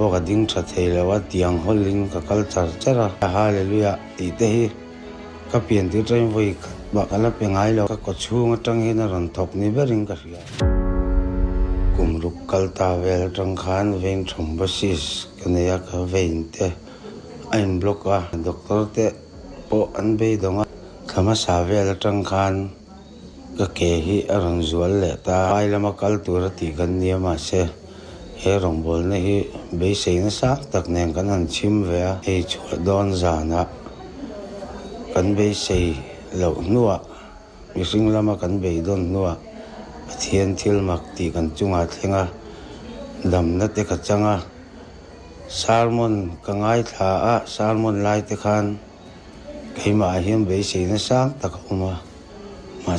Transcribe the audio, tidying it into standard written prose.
po ka ding tha theilawa tiang holin ka culture chara hallelujah ti te hi ka pian ti train voi ba kala pengai lo ka ko chhung atang hi na ron thok ni berin ka ria kumruk kalta vel tang khan vein thrombosis kania ka vein te ain block a doctor te po an be donga kama sa vel tang khan ka ke hi arang zual le ta ai lama kal tur ti kan niama se he rong bol na hi be sei na sak tak nen kan an chim ve a he chu don zana kan be sei lo nuwa mihring lama kan be don nuwa thian thil mak ti kan chunga thlenga dam na te ka changa salmon ka ngai tha a salmon lai te khan keima hiam be sei na sak tak uma ma